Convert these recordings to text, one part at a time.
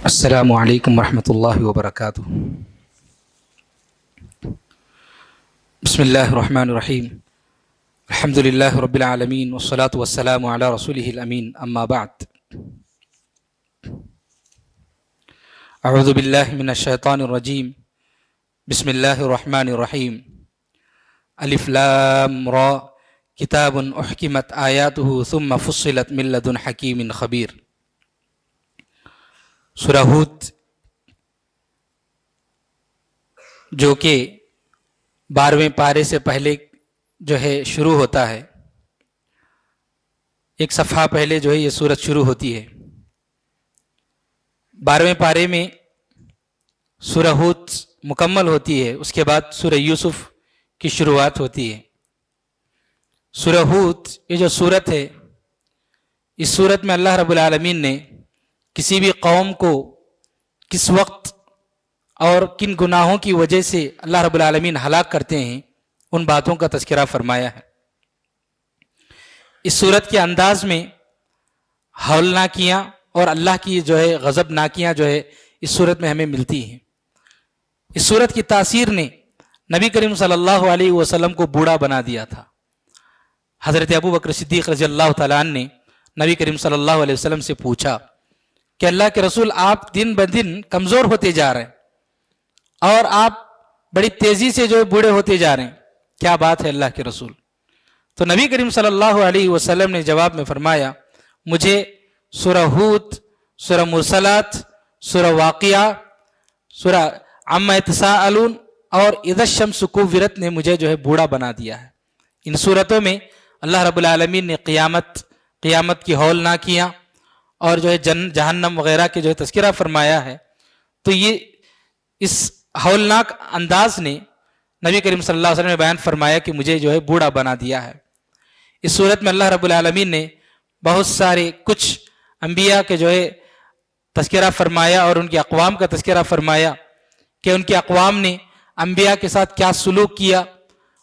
السلام علیکم ورحمۃ اللہ وبرکاتہ۔ بسم اللہ الرحمن الرحیم، الحمد للہ رب العالمین والصلاة والسلام علی رسولہ الامین، اما بعد۔ اعوذ باللہ من الشیطان الرجیم، بسم اللہ الرحمن الرحیم۔ الف لام را، کتاب احکمت آیاتہ ثم فصلت من لدن حکیم خبیر۔ سورہ ہود جو کہ 12ویں پارے سے پہلے جو ہے شروع ہوتا ہے، ایک صفحہ پہلے جو ہے یہ سورت شروع ہوتی ہے۔ 12ویں پارے میں سورہ ہود مکمل ہوتی ہے، اس کے بعد سورہ یوسف کی شروعات ہوتی ہے۔ سورہ ہود یہ جو سورت ہے، اس سورت میں اللہ رب العالمین نے کسی بھی قوم کو کس وقت اور کن گناہوں کی وجہ سے اللہ رب العالمین ہلاک کرتے ہیں، ان باتوں کا تذکرہ فرمایا ہے۔ اس سورت کے انداز میں ہولناکیاں اور اللہ کی جو ہے غضبناکیاں جو ہے اس سورت میں ہمیں ملتی ہیں۔ اس سورت کی تاثیر نے نبی کریم صلی اللہ علیہ وسلم کو بوڑھا بنا دیا تھا۔ حضرت ابو بکر صدیق رضی اللہ تعالیٰ عنہ نے نبی کریم صلی اللہ علیہ وسلم سے پوچھا کہ اللہ کے رسول، آپ دن بدن کمزور ہوتے جا رہے ہیں اور آپ بڑی تیزی سے جو بوڑھے ہوتے جا رہے ہیں، کیا بات ہے اللہ کے رسول؟ تو نبی کریم صلی اللہ علیہ وسلم نے جواب میں فرمایا، مجھے سورہ ہود، سورہ مرسلات، سورہ واقعہ، سورہ عما یتساءلون اور اذا الشمس کوورت نے مجھے جو ہے بوڑھا بنا دیا ہے۔ ان صورتوں میں اللہ رب العالمین نے قیامت کی ہولناکیاں اور جو ہے جہنم وغیرہ کے جو ہے تذکرہ فرمایا ہے۔ تو یہ اس ہولناک انداز نے نبی کریم صلی اللہ علیہ وسلم نے بیان فرمایا کہ مجھے جو ہے بوڑھا بنا دیا ہے۔ اس صورت میں اللہ رب العالمین نے بہت سارے کچھ انبیاء کے جو ہے تذکرہ فرمایا اور ان کے اقوام کا تذکرہ فرمایا کہ ان کے اقوام نے انبیاء کے ساتھ کیا سلوک کیا،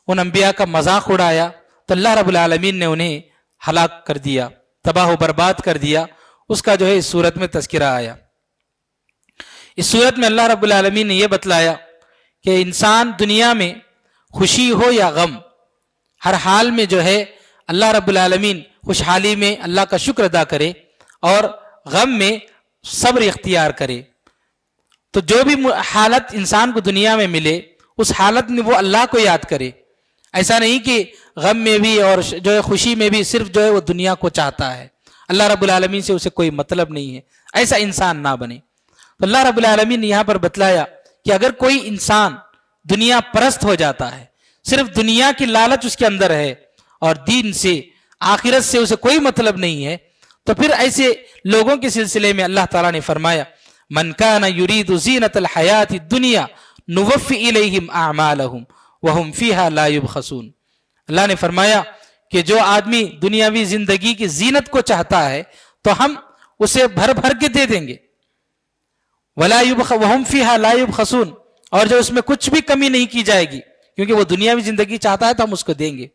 ان انبیاء کا مذاق اڑایا، تو اللہ رب العالمین نے انہیں ہلاک کر دیا، تباہ و برباد کر دیا۔ اس کا جو ہے اس صورت میں تذکرہ آیا۔ اس صورت میں اللہ رب العالمین نے یہ بتلایا کہ انسان دنیا میں خوشی ہو یا غم، ہر حال میں جو ہے اللہ رب العالمین خوشحالی میں اللہ کا شکر ادا کرے اور غم میں صبر اختیار کرے۔ تو جو بھی حالت انسان کو دنیا میں ملے، اس حالت میں وہ اللہ کو یاد کرے۔ ایسا نہیں کہ غم میں بھی اور جو ہے خوشی میں بھی صرف جو ہے وہ دنیا کو چاہتا ہے، اللہ رب العالمین سے اسے کوئی مطلب نہیں ہے، ایسا انسان نہ بنے۔ تو اللہ رب العالمین نے یہاں پر بتلایا کہ اگر کوئی انسان دنیا پرست ہو جاتا ہے، صرف دنیا کی لالچ اس کے اندر ہے اور دین سے، آخرت سے اسے کوئی مطلب نہیں ہے، تو پھر ایسے لوگوں کے سلسلے میں اللہ تعالیٰ نے فرمایا، من کان یرید زینت الحیات الدنیا نوفی الیہم اعمالہم وہم فیہا لا یبخسون۔ اللہ نے فرمایا کہ جو آدمی دنیاوی زندگی کی زینت کو چاہتا ہے تو ہم اسے بھر بھر کے دے دیں گے، وَهُمْ فِيهَا لَا يُبْخَسُونَ، اور جو اس میں کچھ بھی کمی نہیں کی جائے گی، کیونکہ وہ دنیاوی زندگی چاہتا ہے تو ہم اس کو دیں گے۔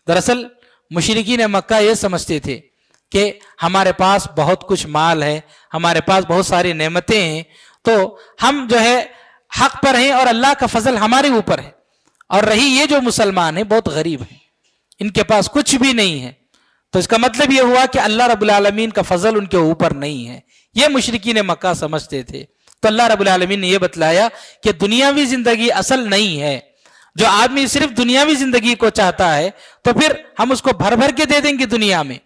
دراصل مشرکین مکہ یہ سمجھتے تھے کہ ہمارے پاس بہت کچھ مال ہے، ہمارے پاس بہت ساری نعمتیں ہیں، تو ہم جو ہے حق پر ہیں اور اللہ کا فضل ہمارے اوپر ہے، اور رہی یہ جو مسلمان ہیں بہت غریب ہیں، ان کے پاس کچھ بھی نہیں ہے، تو اس کا مطلب یہ ہوا کہ اللہ رب العالمین کا فضل ان کے اوپر نہیں ہے۔ یہ مشرکین مکہ سمجھتے تھے۔ تو اللہ رب العالمین نے یہ بتلایا کہ دنیاوی زندگی اصل نہیں ہے۔ جو آدمی صرف دنیاوی زندگی کو چاہتا ہے تو پھر ہم اس کو بھر بھر کے دے دیں گے دنیا میں،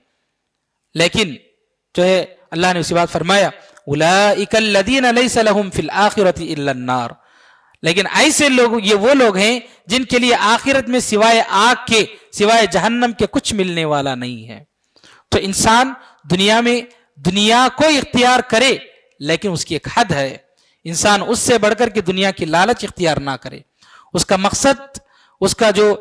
لیکن جو ہے اللہ نے اسی بات فرمایا، اولئک الذین لیس لہم فی الآخرۃ الا النار، لیکن ایسے لوگ، یہ وہ لوگ ہیں جن کے لیے آخرت میں سوائے آگ کے، سوائے جہنم کے کچھ ملنے والا نہیں ہے۔ تو انسان دنیا میں دنیا کو اختیار کرے، لیکن اس کی ایک حد ہے، انسان اس سے بڑھ کر کے دنیا کی لالچ اختیار نہ کرے۔ اس کا مقصد، اس کا جو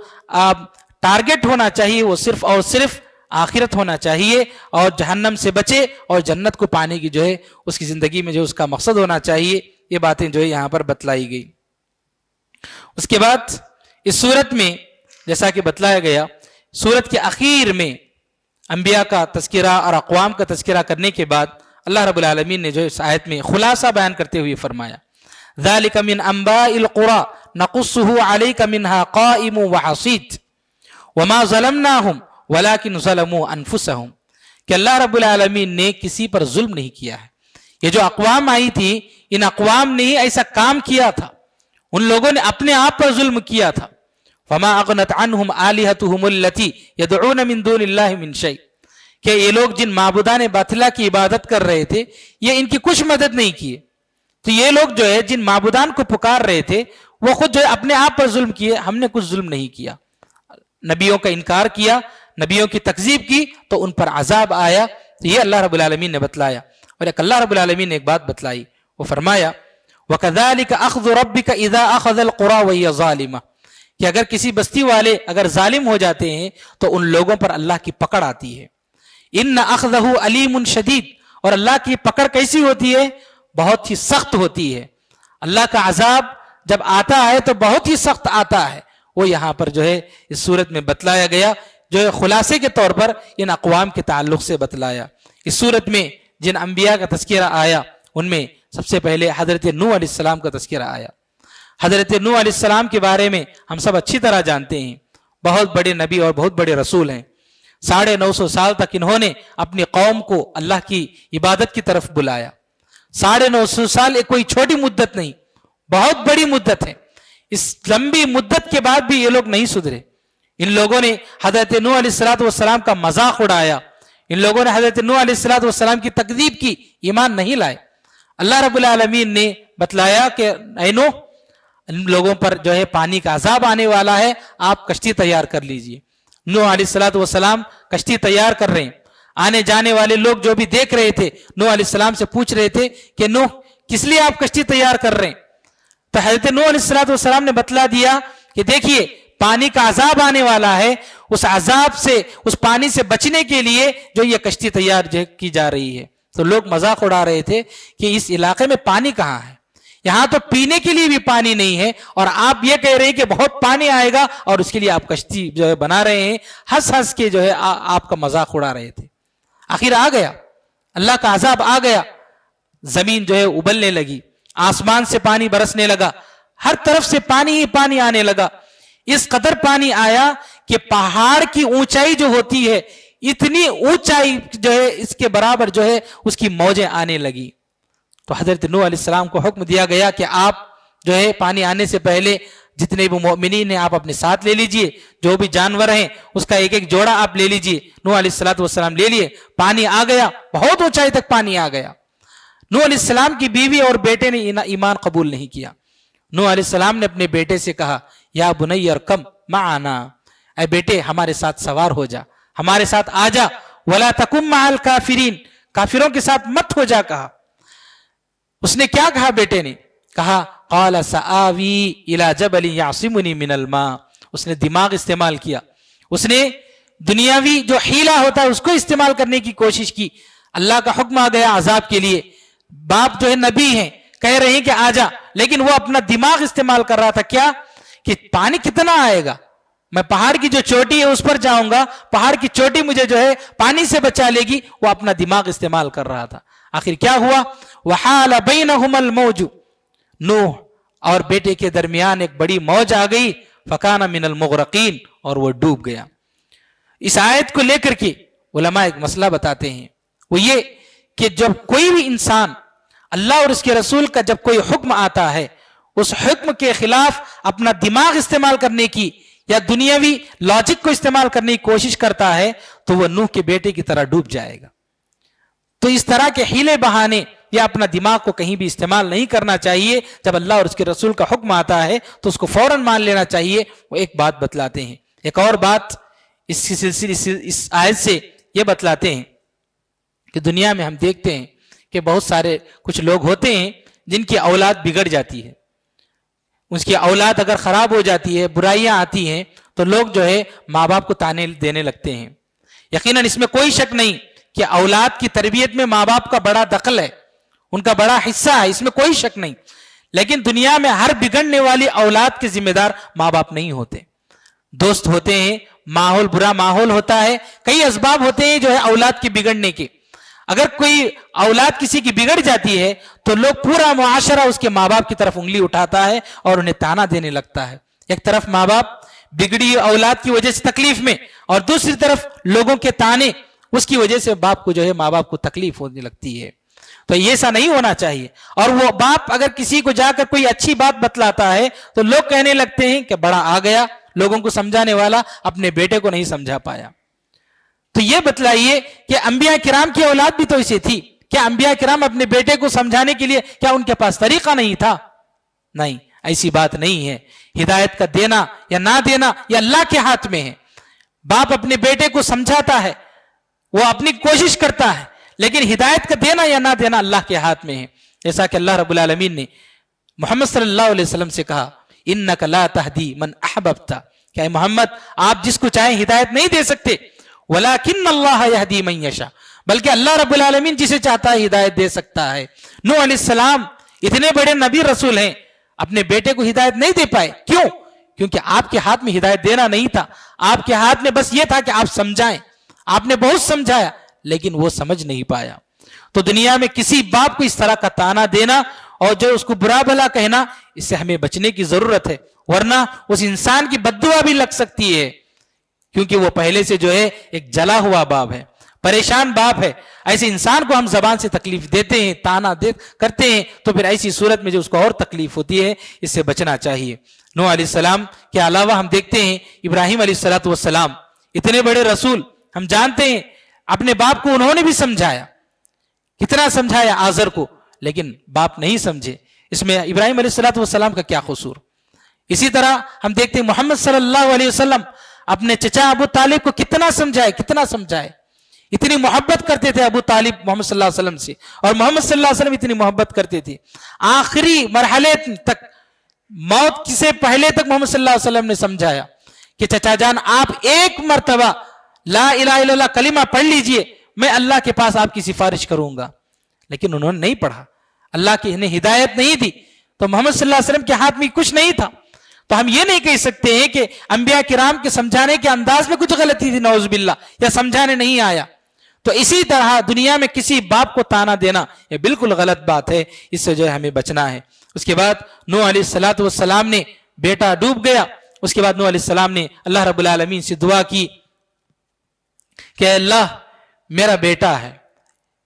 ٹارگٹ ہونا چاہیے وہ صرف اور صرف آخرت ہونا چاہیے، اور جہنم سے بچے اور جنت کو پانے کی جو ہے اس کی زندگی میں جو اس کا مقصد ہونا چاہیے۔ یہ باتیں جو ہے یہاں پر بتلائی گئی۔ اس کے بعد اس صورت میں جیسا کہ بتلایا گیا، صورت کے اخیر میں انبیاء کا تذکرہ اور اقوام کا تذکرہ کرنے کے بعد اللہ رب العالمین نے جو اس آیت میں خلاصہ بیان کرتے ہوئے فرمایا ذالک من انباء القرى نقصه عليك منها قائم وحصید وما ظلمناهم ولكن ظلموا انفسهم کہ اللہ رب العالمین نے کسی پر ظلم نہیں کیا ہے. یہ جو اقوام آئی تھی ان اقوام نے ہی ایسا کام کیا تھا, ان لوگوں نے اپنے آپ پر ظلم کیا تھا. فما اغنت عنهم آلهتهم التي يدعون من دون الله من شيء کہ یہ لوگ جن معبودان باطلہ کی عبادت کر رہے تھے یہ ان کی کچھ مدد نہیں کیے. تو یہ لوگ جو ہے جن معبودان کو پکار رہے تھے وہ خود جو ہے اپنے آپ پر ظلم کیے, ہم نے کچھ ظلم نہیں کیا. نبیوں کا انکار کیا, نبیوں کی تکذیب کی تو ان پر عذاب آیا. تو یہ اللہ رب العالمین نے بتلایا. اور ایک اللہ رب العالمین نے ایک بات بتلائی, وہ فرمایا وَكَذَلِكَ أَخْذُ رَبِّكَ إِذَا أَخَذَ الْقُرَى وَهِيَ ظَالِمَةٌ کہ اگر کسی بستی والے اگر ظالم ہو جاتے ہیں تو ان لوگوں پر اللہ کی پکڑ آتی ہے. ان اخذہ علیم شدید اور اللہ کی پکڑ کیسی ہوتی ہے؟ بہت ہی سخت ہوتی ہے. اللہ کا عذاب جب آتا ہے تو بہت ہی سخت آتا ہے. وہ یہاں پر جو ہے اس صورت میں بتلایا گیا, جو ہے خلاصے کے طور پر ان اقوام کے تعلق سے بتلایا. اس صورت میں جن انبیاء کا تذکرہ آیا ان میں سب سے پہلے حضرت نوح علیہ السلام کا تذکرہ آیا. حضرت نوح علیہ السلام کے بارے میں ہم سب اچھی طرح جانتے ہیں, بہت بڑے نبی اور بہت بڑے رسول ہیں. 950 سال تک انہوں نے اپنی قوم کو اللہ کی عبادت کی طرف بلایا. 950 سال ایک کوئی چھوٹی مدت نہیں, بہت بڑی مدت ہے. اس لمبی مدت کے بعد بھی یہ لوگ نہیں سدھرے. ان لوگوں نے حضرت نوح علیہ السلام کا مذاق اڑایا, ان لوگوں نے حضرت نوح علیہ السلام کی تکذیب کی, ایمان نہیں لائے. اللہ رب العالمین نے بتلایا کہ اے نوح, ان لوگوں پر جو ہے پانی کا عذاب آنے والا ہے, آپ کشتی تیار کر لیجئے. نوح علیہ السلام کشتی تیار کر رہے ہیں. آنے جانے والے لوگ جو بھی دیکھ رہے تھے نوح علیہ السلام سے پوچھ رہے تھے کہ نوح کس لیے آپ کشتی تیار کر رہے ہیں؟ تو حضرت نوح علیہ السلام نے بتلا دیا کہ دیکھیے پانی کا عذاب آنے والا ہے, اس عذاب سے اس پانی سے بچنے کے لیے جو یہ کشتی تیار کی جا رہی ہے. تو لوگ مذاق اڑا رہے تھے کہ اس علاقے میں پانی کہاں ہے, یہاں تو پینے کے لیے بھی پانی نہیں ہے اور آپ یہ کہہ رہے ہیں کہ بہت پانی آئے گا اور اس کے لیے آپ کشتی جو ہے بنا رہے ہیں. ہنس ہنس کے جو ہے آپ کا مذاق اڑا رہے تھے. آخر آ گیا, اللہ کا عذاب آ گیا. زمین جو ہے ابلنے لگی, آسمان سے پانی برسنے لگا, ہر طرف سے پانی ہی پانی آنے لگا. اس قدر پانی آیا کہ پہاڑ کی اونچائی جو ہوتی ہے اتنی اونچائی جو ہے اس کے برابر جو ہے اس کی موجیں آنے لگی. تو حضرت نوح علیہ السلام کو حکم دیا گیا کہ آپ جو ہے پانی آنے سے پہلے جتنے بھی مؤمنین ہیں آپ اپنے ساتھ لے لیجئے, جو بھی جانور ہیں اس کا ایک ایک جوڑا آپ لے لیجئے. نوح علیہ السلام لے لیے, پانی آ گیا, بہت اونچائی تک پانی آ گیا. نوح علیہ السلام کی بیوی اور بیٹے نے ایمان قبول نہیں کیا. نوح علیہ السلام نے اپنے بیٹے سے کہا یا بنی ارکم معنا, اے بیٹے ہمارے ساتھ سوار ہو جا, ہمارے ساتھ آ جا. ولا تکم مع الکافرین, کافروں کے ساتھ مت ہو جا. کہا اس نے کیا کہا بیٹے نے؟ کہا قال سآوی الی جبل یعصمنی من الماء. اس نے دماغ استعمال کیا, اس نے دنیاوی جو حیلہ ہوتا ہے اس کو استعمال کرنے کی کوشش کی. اللہ کا حکم آ گیا عذاب کے لیے, باپ جو ہے نبی ہیں کہہ رہے ہیں کہ آ جا, لیکن وہ اپنا دماغ استعمال کر رہا تھا. کیا کہ پانی کتنا آئے گا, میں پہاڑ کی جو چوٹی ہے اس پر جاؤں گا, پہاڑ کی چوٹی مجھے جو ہے پانی سے بچا لے گی. وہ اپنا دماغ استعمال کر رہا تھا. آخر کیا ہوا؟ وحال بینہم الموج, نوح اور بیٹے کے درمیان ایک بڑی موج آ گئی. فکان من المغرقین, اور وہ ڈوب گیا. اس آیت کو لے کر کے علماء ایک مسئلہ بتاتے ہیں, وہ یہ کہ جب کوئی بھی انسان اللہ اور اس کے رسول کا جب کوئی حکم آتا ہے اس حکم کے خلاف اپنا دماغ استعمال کرنے کی یا دنیاوی لاجک کو استعمال کرنے کی کوشش کرتا ہے تو وہ نوح کے بیٹے کی طرح ڈوب جائے گا. تو اس طرح کے حیلے بہانے یا اپنا دماغ کو کہیں بھی استعمال نہیں کرنا چاہیے. جب اللہ اور اس کے رسول کا حکم آتا ہے تو اس کو فوراً مان لینا چاہیے. وہ ایک بات بتلاتے ہیں. ایک اور بات اس کی سلسلے اس آیت سے یہ بتلاتے ہیں کہ دنیا میں ہم دیکھتے ہیں کہ بہت سارے کچھ لوگ ہوتے ہیں جن کی اولاد بگڑ جاتی ہے. اس کی اولاد اگر خراب ہو جاتی ہے, برائیاں آتی ہیں, تو لوگ جو ہے ماں باپ کو تانے دینے لگتے ہیں. یقیناً اس میں کوئی شک نہیں کہ اولاد کی تربیت میں ماں باپ کا بڑا دخل ہے, ان کا بڑا حصہ ہے, اس میں کوئی شک نہیں. لیکن دنیا میں ہر بگڑنے والی اولاد کے ذمہ دار ماں باپ نہیں ہوتے. دوست ہوتے ہیں, ماحول برا ماحول ہوتا ہے, کئی اسباب ہوتے ہیں جو ہے اولاد کے بگڑنے کے. اگر کوئی اولاد کسی کی بگڑ جاتی ہے تو لوگ پورا معاشرہ اس کے ماں باپ کی طرف انگلی اٹھاتا ہے اور انہیں تانا دینے لگتا ہے. ایک طرف ماں باپ بگڑی اولاد کی وجہ سے تکلیف میں، اور دوسری طرف لوگوں کے تانے، اس کی وجہ سے باپ کو جو ہے ماں باپ کو تکلیف ہونے لگتی ہے. تو یہ ایسا نہیں ہونا چاہیے. اور وہ باپ اگر کسی کو جا کر کوئی اچھی بات بتلاتا ہے تو لوگ کہنے لگتے ہیں کہ بڑا آ گیا، لوگوں کو سمجھانے والا، اپنے بیٹے کو نہیں سمجھا پایا. تو یہ بتلائیے کہ انبیاء کرام کی اولاد بھی تو اسے تھی. کیا انبیاء کرام اپنے بیٹے کو سمجھانے کے لیے کیا ان کے پاس طریقہ نہیں تھا؟ نہیں، ایسی بات نہیں ہے. ہدایت کا دینا یا نہ دینا یہ اللہ کے ہاتھ میں ہے. باپ اپنے بیٹے کو سمجھاتا ہے، وہ اپنی کوشش کرتا ہے، لیکن ہدایت کا دینا یا نہ دینا اللہ کے ہاتھ میں ہے. جیسا کہ اللہ رب العالمین نے محمد صلی اللہ علیہ وسلم سے کہا انک لا تہدی من احببت، کہ اے محمد آپ جس کو چاہیں ہدایت نہیں دے سکتے، ولیکن اللہ یہدی من یشاء، بلکہ اللہ رب العالمین جسے چاہتا ہے ہدایت دے سکتا ہے. نوح علیہ السلام اتنے بڑے نبی رسول ہیں، اپنے بیٹے کو ہدایت نہیں دے پائے. کیوں؟ کیونکہ آپ کے ہاتھ میں ہدایت دینا نہیں تھا. آپ کے ہاتھ میں بس یہ تھا کہ آپ سمجھائیں. آپ نے بہت سمجھایا لیکن وہ سمجھ نہیں پایا. تو دنیا میں کسی باپ کو اس طرح کا تانا دینا اور جو اس کو برا بھلا کہنا، اس سے ہمیں بچنے کی ضرورت ہے، ورنہ اس انسان کی بد دعا بھی لگ سکتی ہے، کیونکہ وہ پہلے سے جو ہے ایک جلا ہوا باپ ہے، پریشان باپ ہے. ایسے انسان کو ہم زبان سے تکلیف دیتے ہیں، تانا کرتے ہیں، تو پھر ایسی صورت میں جو اس کو اور تکلیف ہوتی ہے، اس سے بچنا چاہیے. نوح علیہ السلام کے علاوہ ہم دیکھتے ہیں ابراہیم علیہ السلام، اتنے بڑے رسول، ہم جانتے ہیں اپنے باپ کو انہوں نے بھی سمجھایا. کتنا سمجھایا آزر کو، لیکن باپ نہیں سمجھے. اس میں ابراہیم علیہ السلام کا کیا قصور؟ اسی طرح ہم دیکھتے ہیں محمد صلی اللہ علیہ وسلم اپنے چچا ابو طالب کو کتنا سمجھائے. اتنی محبت کرتے تھے ابو طالب محمد صلی اللہ علیہ وسلم سے، اور محمد صلی اللہ علیہ وسلم اتنی محبت کرتے تھے. آخری مرحلے تک، موت سے پہلے تک محمد صلی اللہ علیہ وسلم نے سمجھایا کہ چچا جان آپ ایک مرتبہ لا الہ الا اللہ کلمہ پڑھ لیجئے، میں اللہ کے پاس آپ کی سفارش کروں گا. لیکن انہوں نے نہیں پڑھا، اللہ کی انہیں ہدایت نہیں دی، تو محمد صلی اللہ علیہ وسلم کے ہاتھ میں کچھ نہیں تھا. تو ہم یہ نہیں کہہ سکتے ہیں کہ انبیاء کرام کے سمجھانے کے انداز میں کچھ غلطی تھی نعوذ باللہ، یا سمجھانے نہیں آیا. تو اسی طرح دنیا میں کسی باپ کو تانا دینا یہ بالکل غلط بات ہے، اس سے جو ہے ہمیں بچنا ہے. اس کے بعد نوح علیہ السلام نے بیٹا ڈوب گیا. اس کے بعد نوح علیہ السلام نے اللہ رب العالمین سے دعا کی کہ اللہ میرا بیٹا ہے،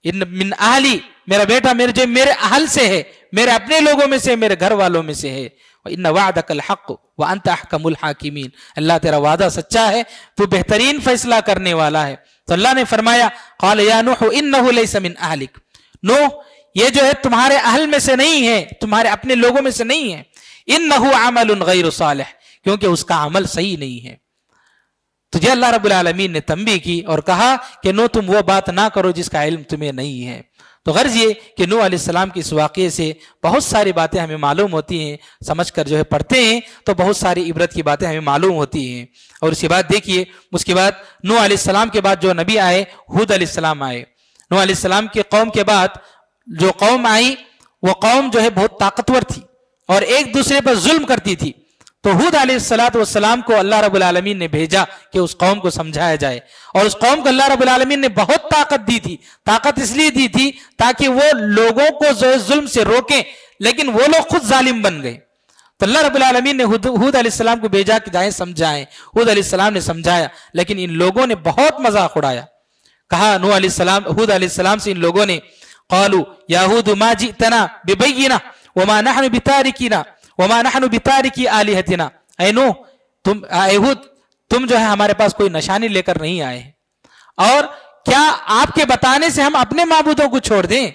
من اہلی، میرا بیٹا میرے اہل سے ہے، میرے اپنے لوگوں میں سے، میرے گھر والوں میں سے ہے. وَإِنَّ وَعْدَكَ الْحَقُّ وَأَنْتَ أَحْكَمُ الْحَاكِمِينَ، اللہ تیرا وعدہ سچا ہے، تو بہترین فیصلہ کرنے والا ہے. تو اللہ نے فرمایا قال یا نوح انه ليس من اهلك، نوح یہ جو ہے تمہارے اہل میں سے نہیں ہے، تمہارے اپنے لوگوں میں سے نہیں ہے. انه عمل غیر صالح، کیونکہ اس کا عمل صحیح نہیں ہے. تجھے اللہ رب العالمین نے تنبیہ کی اور کہا کہ نو تم وہ بات نہ کرو جس کا علم تمہیں نہیں ہے. تو غرض یہ کہ نوح علیہ السلام کے اس واقعے سے بہت ساری باتیں ہمیں معلوم ہوتی ہیں، سمجھ کر جو ہے پڑھتے ہیں تو بہت ساری عبرت کی باتیں ہمیں معلوم ہوتی ہیں. اور اس کے بعد دیکھیے، اس کے بعد نوح علیہ السلام کے بعد جو نبی آئے، ہود علیہ السلام آئے. نوح علیہ السلام کی قوم کے بعد جو قوم آئی، وہ قوم جو ہے بہت طاقتور تھی اور ایک دوسرے پر ظلم کرتی تھی. تو ہود علیہ السلام کو اللہ رب العالمین نے بھیجا کہ اس قوم کو سمجھایا جائے، اور اس قوم کو اللہ رب العالمین نے بہت طاقت دی تھی. طاقت اس لیے دی تھی تاکہ وہ لوگوں کو ظلم سے روکیں، لیکن وہ لوگ خود ظالم بن گئے. تو اللہ رب العالمین نے ہود علیہ السلام کو بھیجا کہ جائیں سمجھائیں. ہود علیہ السلام نے سمجھایا، لیکن ان لوگوں نے بہت مذاق اڑایا. کہا ہود علیہ السلام سے ان لوگوں نے قالوا یا ہود ما جئتنا ببینہ وما نحن بتارکینا وما نحن بتارکی آلہتنا، اے نوح تم جو ہے ہمارے پاس کوئی نشانی لے کر نہیں آئے ہیں، اور کیا آپ کے بتانے سے ہم اپنے معبودوں کو چھوڑ دیں؟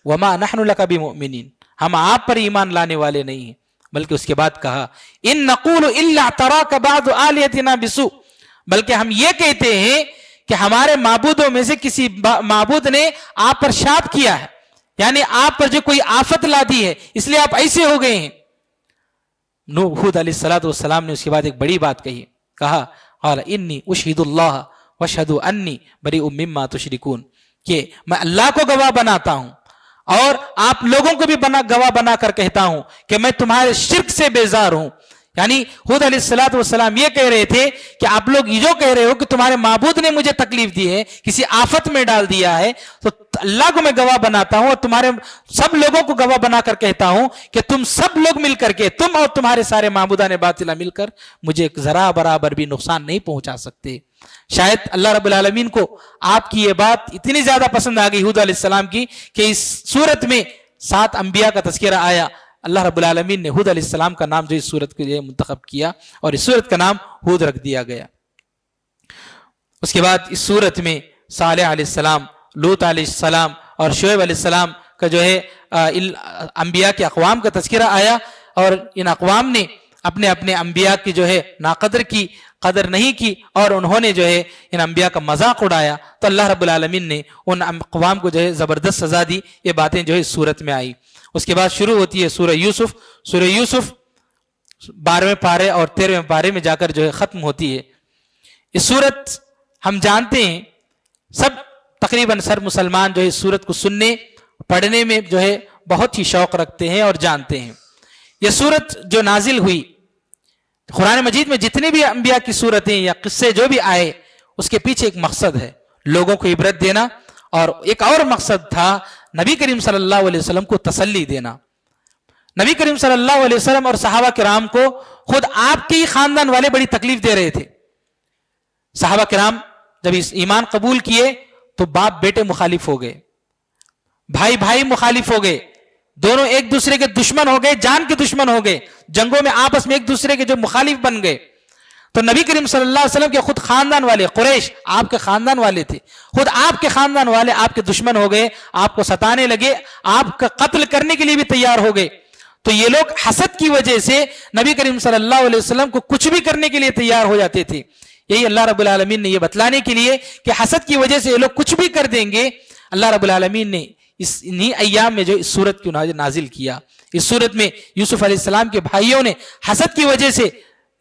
وما نحن لک بمؤمنین، ہم آپ پر ایمان لانے والے نہیں ہیں. بلکہ اس کے بعد کہا ان نقول الا اعتراک بعض آلہتنا بسوء، بلکہ ہم یہ کہتے ہیں کہ ہمارے معبودوں میں سے کسی معبود نے آپ پر شاپ کیا ہے، یعنی آپ پر جو کوئی آفت لا دی ہے، اس لیے آپ ایسے ہو گئے ہیں. ہود علیہ السلام نے اس کے بعد ایک بڑی بات کہی، کہا قال انی اشہد اللہ واشہد انی بریء مما تشرکون، کہ میں اللہ کو گواہ بناتا ہوں اور آپ لوگوں کو بھی گواہ بنا کر کہتا ہوں کہ میں تمہارے شرک سے بیزار ہوں. یعنی ہود علیہ الصلوۃ والسلام یہ کہہ رہے تھے کہ آپ لوگ یہ جو کہہ رہے ہو کہ تمہارے معبود نے مجھے تکلیف دی ہے، کسی آفت میں ڈال دیا ہے، تو اللہ کو میں گواہ بناتا ہوں اور تمہارے سب لوگوں کو گواہ بنا کر کہتا ہوں کہ تم سب لوگ مل کر کے، تم اور تمہارے سارے معبودان باطلہ مل کر مجھے ذرا برابر بھی نقصان نہیں پہنچا سکتے۔ شاید اللہ رب العالمین کو آپ کی یہ بات اتنی زیادہ پسند آ گئی ہود علیہ السلام کی کہ اس سورت میں 7 انبیاء کا تذکرہ آیا۔ اللہ رب العالمین نے ہود علیہ السلام کا نام جو اس سورت کے لیے منتخب کیا اور اس سورت کا نام ہود رکھ دیا گیا۔ اس کے بعد اس سورت میں صالح علیہ السلام، لوط علیہ السلام اور شعیب علیہ السلام کا جو ہے انبیاء کے اقوام کا تذکرہ آیا، اور ان اقوام نے اپنے اپنے انبیاء کی جو ہے ناقدر کی، قدر نہیں کی، اور انہوں نے جو ہے ان انبیاء کا مذاق اڑایا، تو اللہ رب العالمین نے ان اقوام کو جو ہے زبردست سزا دی۔ یہ باتیں جو ہے اس سورت میں آئی۔ اس کے بعد شروع ہوتی ہے سورہ یوسف۔ سورہ یوسف 12ویں پارے اور 13ویں پارے میں جا کر جو ہے ختم ہوتی ہے۔ اس سورت ہم جانتے ہیں، سب تقریباً سر مسلمان جو ہے اس سورت کو سننے پڑھنے میں جو ہے بہت ہی شوق رکھتے ہیں اور جانتے ہیں۔ یہ سورت جو نازل ہوئی، قرآن مجید میں جتنے بھی انبیاء کی صورتیں یا قصے جو بھی آئے، اس کے پیچھے ایک مقصد ہے، لوگوں کو عبرت دینا، اور ایک اور مقصد تھا نبی کریم صلی اللہ علیہ وسلم کو تسلی دینا۔ نبی کریم صلی اللہ علیہ وسلم اور صحابہ کرام کو خود آپ کے ہی خاندان والے بڑی تکلیف دے رہے تھے۔ صحابہ کرام جب اس ایمان قبول کیے تو باپ بیٹے مخالف ہو گئے، بھائی بھائی مخالف ہو گئے، دونوں ایک دوسرے کے دشمن ہو گئے، جان کے دشمن ہو گئے، جنگوں میں آپس میں ایک دوسرے کے جو مخالف بن گئے۔ تو نبی کریم صلی اللہ علیہ وسلم کے خود خاندان والے، قریش آپ کے خاندان والے تھے، خود آپ کے خاندان والے آپ کے دشمن ہو گئے، آپ کو ستانے لگے، آپ کا قتل کرنے کے لیے بھی تیار ہو گئے۔ تو یہ لوگ حسد کی وجہ سے نبی کریم صلی اللہ علیہ وسلم کو کچھ بھی کرنے کے لیے تیار ہو جاتے تھے۔ یہی اللہ رب العالمین نے یہ بتلانے کے لیے کہ حسد کی وجہ سے یہ لوگ کچھ بھی کر دیں گے، اللہ رب العالمین نے انہی ایام میں جو اس سورت کو نازل کیا۔ اس سورت میں یوسف علیہ السلام کے بھائیوں نے حسد کی وجہ سے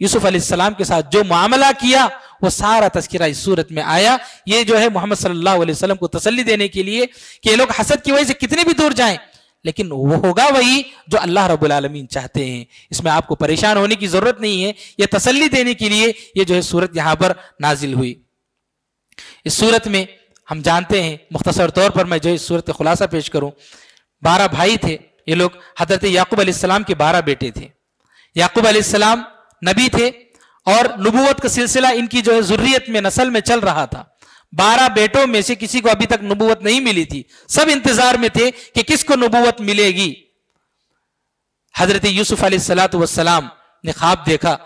یوسف علیہ السلام کے ساتھ جو معاملہ کیا، وہ سارا تذکرہ اس سورت میں آیا۔ یہ جو ہے محمد صلی اللہ علیہ وسلم کو تسلی دینے کے لیے کہ یہ لوگ حسد کی وجہ سے کتنے بھی دور جائیں، لیکن وہ ہوگا وہی جو اللہ رب العالمین چاہتے ہیں۔ اس میں آپ کو پریشان ہونے کی ضرورت نہیں ہے، یہ تسلی دینے کے لیے یہ جو ہے سورت یہاں پر نازل ہوئی۔ اس سورت میں ہم جانتے ہیں، مختصر طور پر میں جو اس سورت کا خلاصہ پیش کروں، 12 بھائی تھے یہ لوگ۔ حضرت یعقوب علیہ السلام کے 12 بیٹے تھے۔ یعقوب علیہ السلام نبی تھے اور نبوت کا سلسلہ ان کی جو ہے ذریت میں، نسل میں چل رہا تھا۔ 12 بیٹوں میں سے کسی کو ابھی تک نبوت نہیں ملی تھی، سب انتظار میں تھے کہ کس کو نبوت ملے گی۔ حضرت یوسف علیہ السلام نے خواب دیکھا،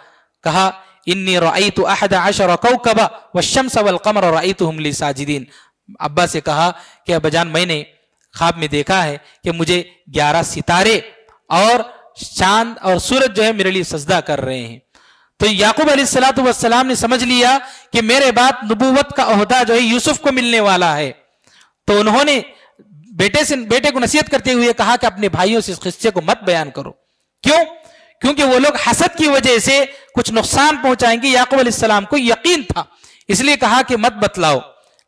کہا انی رأیت 11 کوکبا والشمس والقمر رأیتهم لی ساجدین۔ ابا سے کہا کہ ابا جان، میں نے خواب میں دیکھا ہے کہ مجھے 11 ستارے اور چاند اور سورج جو ہے میرے لیے سجدہ کر رہے ہیں۔ تو یعقوب علیہ السلام نے سمجھ لیا کہ میرے بعد نبوت کا عہدہ جو ہے یوسف کو ملنے والا ہے۔ تو انہوں نے بیٹے کو نصیحت کرتے ہوئے کہا کہ اپنے بھائیوں سے اس قصے کو مت بیان کرو۔ کیوں؟ کیونکہ وہ لوگ حسد کی وجہ سے کچھ نقصان پہنچائیں گے۔ یعقوب علیہ السلام کو یقین تھا، اس لیے کہا کہ مت بتلاؤ،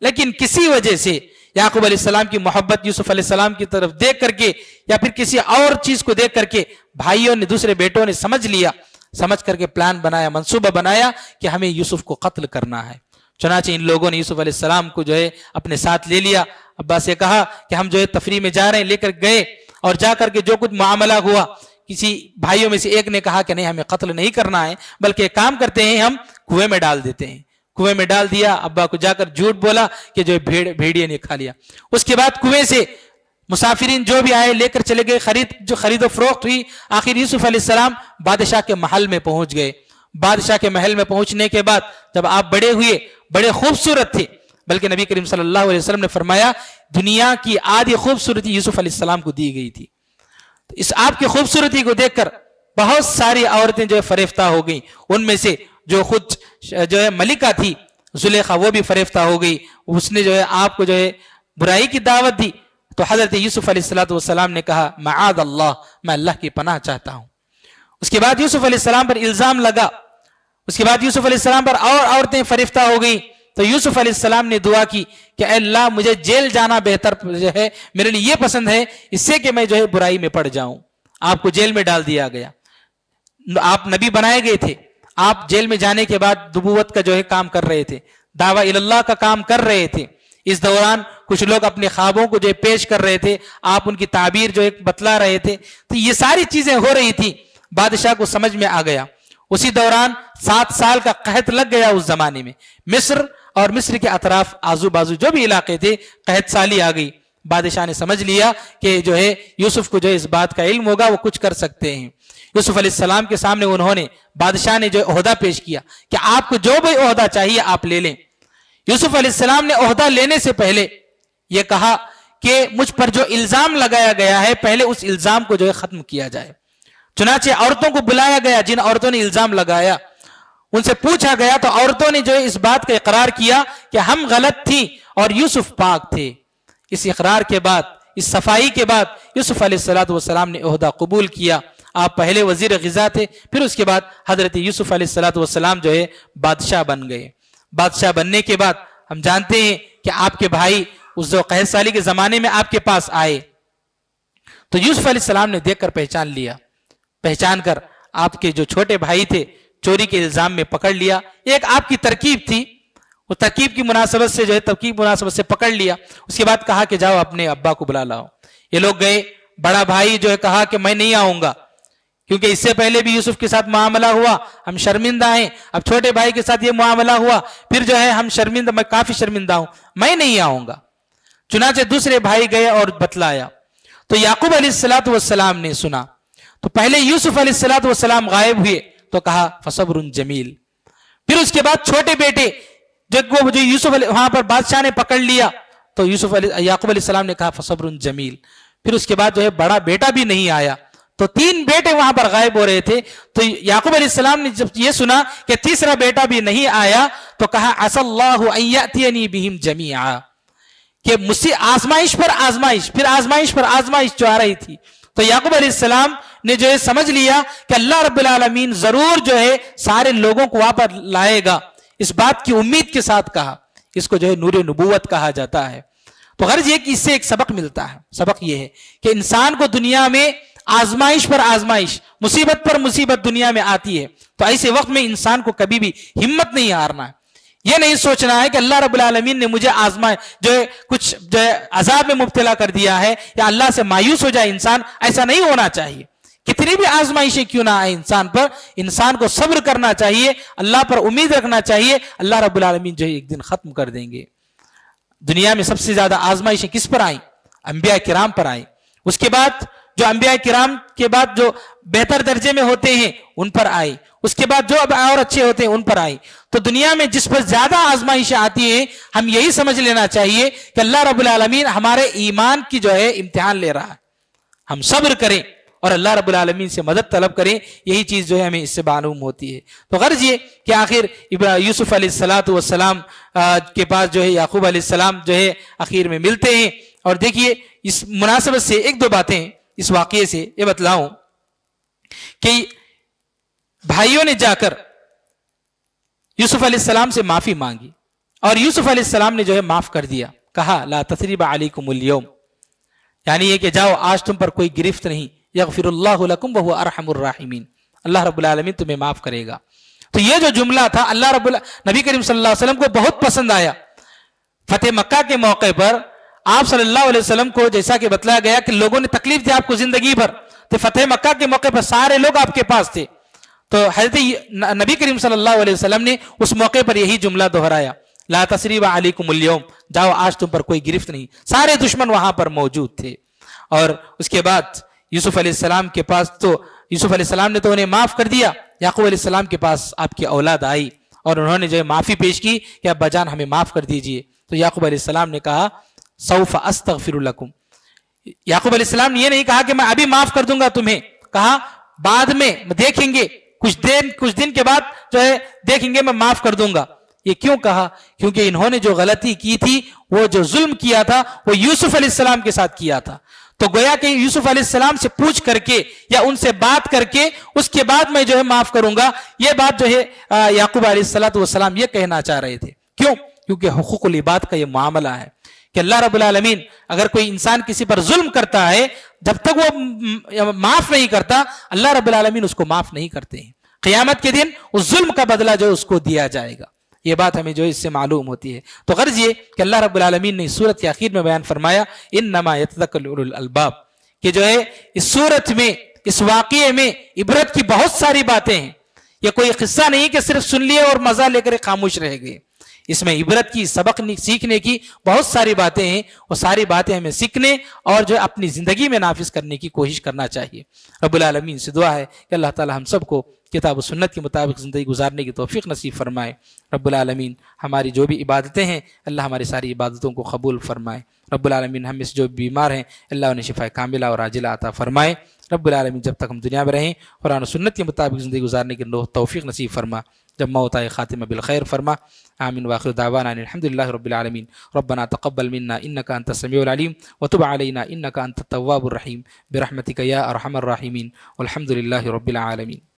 لیکن کسی وجہ سے یعقوب علیہ السلام کی محبت یوسف علیہ السلام کی طرف دیکھ کر کے یا پھر کسی اور چیز کو دیکھ کر کے بھائیوں نے، دوسرے بیٹوں نے سمجھ لیا، سمجھ کر کے پلان بنایا، منصوبہ بنایا کہ ہمیں یوسف کو قتل کرنا ہے۔ چنانچہ ان لوگوں نے یوسف علیہ السلام کو جو ہے اپنے ساتھ لے لیا۔ ابا سے کہا کہ ہم جو ہے تفریح میں جا رہے ہیں، لے کر گئے، اور جا کر کے جو کچھ معاملہ ہوا، کسی بھائیوں میں سے ایک نے کہا کہ نہیں، ہمیں قتل نہیں کرنا ہے، بلکہ ایک کام کرتے ہیں، ہم کنویں میں ڈال دیتے ہیں۔ کنویں میں ڈال دیا، ابا کو جا کر جھوٹ بولا کہ جو بھیڑیے نے کھا لیا۔ اس کے بعد کنویں سے مسافرین جو بھی آئے لے کر چلے گئے، خرید و فروخت ہوئی۔ آخر یوسف علیہ السلام بادشاہ کے محل میں پہنچ گئے۔ بادشاہ کے محل میں پہنچنے کے بعد جب آپ بڑے ہوئے، بڑے خوبصورت تھے، بلکہ نبی کریم صلی اللہ علیہ وسلم نے فرمایا دنیا کی آدھی خوبصورتی یوسف علیہ السلام کو دی گئی تھی۔ اس آپ کی خوبصورتی کو دیکھ کر بہت ساری عورتیں جو ہے فریفتہ ہو گئیں۔ ان میں سے جو خود جو ہے ملکہ تھی زلیخا، وہ بھی فریفتہ ہو گئی۔ اس نے جو ہے آپ کو جو ہے برائی کی دعوت دی۔ تو حضرت یوسف علیہ السلام نے کہا معاذ اللہ، میں اللہ کی پناہ چاہتا ہوں۔ اس کے بعد یوسف علیہ السلام پر الزام لگا۔ اس کے بعد یوسف علیہ السلام پر اور عورتیں فریفتہ ہو گئی۔ تو یوسف علیہ السلام نے دعا کی کہ اے اللہ، مجھے جیل جانا بہتر جو ہے، میرے لیے یہ پسند ہے، اس سے کہ میں جو ہے برائی میں پڑ جاؤں۔ آپ کو جیل میں ڈال دیا گیا۔ آپ نبی بنائے گئے تھے، آپ جیل میں جانے کے بعد نبوت کا جو ہے کام کر رہے تھے، دعویٰ اللہ کا کام کر رہے تھے. اس دوران کچھ لوگ اپنے خوابوں کو جو ہے پیش کر رہے تھے، آپ ان کی تعبیر جو ہے بتلا رہے تھے. تو یہ ساری چیزیں ہو رہی تھی. بادشاہ کو سمجھ میں آ گیا. اسی دوران 7 سال کا قحط لگ گیا اس زمانے میں. مصر اور مصر کے اطراف آزو بازو جو بھی علاقے تھے قحط سالی آ گئی. بادشاہ نے سمجھ لیا کہ جو ہے یوسف کو جو اس بات کا علم ہوگا، وہ کچھ کر سکتے ہیں. یوسف علیہ السلام کے سامنے انہوں نے، بادشاہ نے جو عہدہ پیش کیا کہ آپ کو جو بھی عہدہ چاہیے آپ لے لیں. یوسف علیہ السلام نے عہدہ لینے سے پہلے یہ کہا کہ مجھ پر جو الزام لگایا گیا ہے پہلے اس الزام کو جو ہے ختم کیا جائے. چنانچہ عورتوں کو بلایا گیا، جن عورتوں نے الزام لگایا ان سے پوچھا گیا تو عورتوں نے جو ہے اس بات کا اقرار کیا کہ ہم غلط تھی اور یوسف پاک تھے. اس اقرار کے بعد، اس صفائی کے بعد یوسف علیہ السلام نے عہدہ قبول کیا. آپ پہلے وزیر غذا تھے، پھر اس کے بعد حضرت یوسف علیہ السلام جو ہے بادشاہ بن گئے. بادشاہ بننے کے بعد ہم جانتے ہیں کہ آپ کے بھائی اس جو قحط سالی کے زمانے میں آپ کے پاس آئے تو یوسف علیہ السلام نے دیکھ کر پہچان لیا. پہچان کر آپ کے جو چھوٹے بھائی تھے چوری کے الزام میں پکڑ لیا. ایک آپ کی ترکیب تھی، وہ ترکیب کی مناسبت سے جو ہے مناسبت سے پکڑ لیا. اس کے بعد کہا کہ جاؤ اپنے ابا کو بلا لاؤ. یہ لوگ گئے. بڑا بھائی جو ہے کہا کہ میں نہیں آؤں گا، کیونکہ اس سے پہلے بھی یوسف کے ساتھ معاملہ ہوا، ہم شرمندہ ہیں. اب چھوٹے بھائی کے ساتھ یہ معاملہ ہوا، پھر جو ہے ہم شرمندہ، میں کافی شرمندہ ہوں، میں نہیں آؤں گا. چنانچہ دوسرے بھائی گئے اور بتلایا. تو یعقوب علیہ السلام نے سنا تو پہلے یوسف علیہ السلام غائب ہوئے تو کہا فصبر جمیل. پھر اس کے بعد چھوٹے بیٹے جو یوسف وہاں پر بادشاہ نے پکڑ لیا تو یعقوب علیہ السلام نے کہا فصبر جمیل. پھر اس کے بعد جو ہے بڑا بیٹا بھی نہیں آیا تو 3 بیٹے وہاں پر غائب ہو رہے تھے. تو یعقوب علیہ السلام نے جب یہ سنا کہ تیسرا بیٹا بھی نہیں آیا تو کہا عسى الله ان ياتيني بهم جميعا، کہ مجھ سے آزمائش پر آزمائش، پھر آزمائش پر آزمائش جو آ رہی تھی. تو یعقوب علیہ السلام نے جو ہے سمجھ لیا کہ اللہ رب العالمین ضرور جو ہے سارے لوگوں کو وہاں پر لائے گا. اس بات کی امید کے ساتھ کہا. اس کو جو ہے نور نبوت کہا جاتا ہے. تو غرض یہ کہ اس سے ایک سبق ملتا ہے. سبق یہ ہے کہ انسان کو دنیا میں آزمائش پر آزمائش، مصیبت پر مصیبت دنیا میں آتی ہے. تو ایسے وقت میں انسان کو کبھی بھی ہمت نہیں ہارنا ہے. یہ نہیں سوچنا ہے کہ اللہ رب العالمین نے مجھے آزمائے جو ہے کچھ جو ہے عذاب میں مبتلا کر دیا ہے یا اللہ سے مایوس ہو جائے انسان. ایسا نہیں ہونا چاہیے. کتنی بھی آزمائشیں کیوں نہ آئے انسان پر، انسان کو صبر کرنا چاہیے، اللہ پر امید رکھنا چاہیے. اللہ رب العالمین جو ہے ایک دن ختم کر دیں گے. دنیا میں سب سے زیادہ آزمائشیں کس پر آئیں؟ انبیاء کرام پر آئیں. اس کے بعد جو انبیاء کرام کے بعد جو بہتر درجے میں ہوتے ہیں ان پر آئی. اس کے بعد جو اب اور اچھے ہوتے ہیں ان پر آئی. تو دنیا میں جس پر زیادہ آزمائشیں آتی ہیں ہم یہی سمجھ لینا چاہیے کہ اللہ رب العالمین ہمارے ایمان کی جو ہے امتحان لے رہا ہے. ہم صبر کریں اور اللہ رب العالمین سے مدد طلب کریں. یہی چیز جو ہے ہمیں اس سے معلوم ہوتی ہے. تو غرض یہ کہ آخر یوسف علیہ السلام کے پاس جو ہے یعقوب علیہ السلام جو ہے آخر میں ملتے ہیں. اور دیکھیے اس مناسبت سے 1-2 باتیں اس واقعے سے یہ بتلاؤں کہ بھائیوں نے جا کر یوسف علیہ السلام سے معافی مانگی اور یوسف علیہ السلام نے جو ہے معاف کر دیا. کہا لا تثریب علیکم اليوم، یعنی یہ کہ جاؤ آج تم پر کوئی گرفت نہیں. یغفر اللہ لکم وہو ارحم الراحمین، اللہ رب العالمین تمہیں معاف کرے گا. تو یہ جو جملہ تھا اللہ نبی کریم صلی اللہ علیہ وسلم کو بہت پسند آیا. فتح مکہ کے موقع پر آپ صلی اللہ علیہ وسلم کو جیسا کہ بتلایا گیا کہ لوگوں نے تکلیف دی آپ کو زندگی بھر، تو فتح مکہ کے موقع پر سارے لوگ آپ کے پاس تھے. تو حضرت نبی کریم صلی اللہ علیہ وسلم نے اس موقع پر یہی جملہ دہرایا لا تثریب علیکم اليوم، جاؤ آج تم پر کوئی گرفت نہیں. سارے دشمن وہاں پر موجود تھے. اور اس کے بعد یوسف علیہ السلام کے پاس تو یوسف علیہ السلام نے تو انہیں معاف کر دیا. یعقوب علیہ السلام کے پاس آپ کی اولاد آئی اور انہوں نے جو ہے معافی پیش کی کہ ابا جان ہمیں معاف کر دیجئے. تو یعقوب علیہ السلام نے کہا سوف استغفر لکم. یعقوب علیہ السلام نے یہ نہیں کہا کہ میں ابھی معاف کر دوں گا تمہیں، کہا بعد میں دیکھیں گے، کچھ دن کے بعد جو ہے دیکھیں گے میں معاف کر دوں گا. یہ کیوں کہا؟ کیونکہ انہوں نے جو غلطی کی تھی، وہ جو ظلم کیا تھا وہ یوسف علیہ السلام کے ساتھ کیا تھا. تو گویا کہ یوسف علیہ السلام سے پوچھ کر کے یا ان سے بات کر کے اس کے بعد میں جو ہے معاف کروں گا. یہ بات جو ہے یعقوب علیہ السلام یہ کہنا چاہ رہے تھے. کیوں؟ کیونکہ حقوق العباد کا یہ معاملہ ہے کہ اللہ رب العالمین اگر کوئی انسان کسی پر ظلم کرتا ہے، جب تک وہ معاف نہیں کرتا، اللہ رب العالمین اس کو معاف نہیں کرتے ہیں۔ قیامت کے دن اس ظلم کا بدلہ جو اس کو دیا جائے گا، یہ بات ہمیں جو اس سے معلوم ہوتی ہے۔ تو غرض یہ کہ اللہ رب العالمین نے اس سورت کے آخر میں بیان فرمایا انما یتذکر اولو الالباب، کہ جو ہے اس سورت میں، اس واقعے میں عبرت کی بہت ساری باتیں ہیں۔ یہ کوئی قصہ نہیں کہ صرف سن لیے اور مزہ لے کر خاموش رہ گئے، اس میں عبرت کی، سبق سیکھنے کی بہت ساری باتیں ہیں، وہ ساری باتیں ہمیں سیکھنے اور جو اپنی زندگی میں نافذ کرنے کی کوشش کرنا چاہیے۔ رب العالمین سے دعا ہے کہ اللہ تعالی ہم سب کو کتاب و سنت کے مطابق زندگی گزارنے کی توفیق نصیب فرمائے۔ رب العالمین ہماری جو بھی عبادتیں ہیں، اللہ ہماری ساری عبادتوں کو قبول فرمائے۔ رب العالمین ہم میں سے جو بیمار ہیں، اللہ انہیں شفا کاملہ اور عاجلہ عطا فرمائے۔ رب العالمین جب تک ہم دنیا میں رہیں قرآن و سنت کے مطابق زندگی گزارنے کی توفیق نصیب فرما، جب موت آئے خاتمہ بالخیر فرما۔ آمین واخر دعوانا ان الحمد للہ رب العالمین۔ ربنا تقبل منا انک انت السمیع العلیم وتب علینا انک انت التواب الرحیم برحمتک یا ارحم الراحمین والحمد للہ رب العالمین۔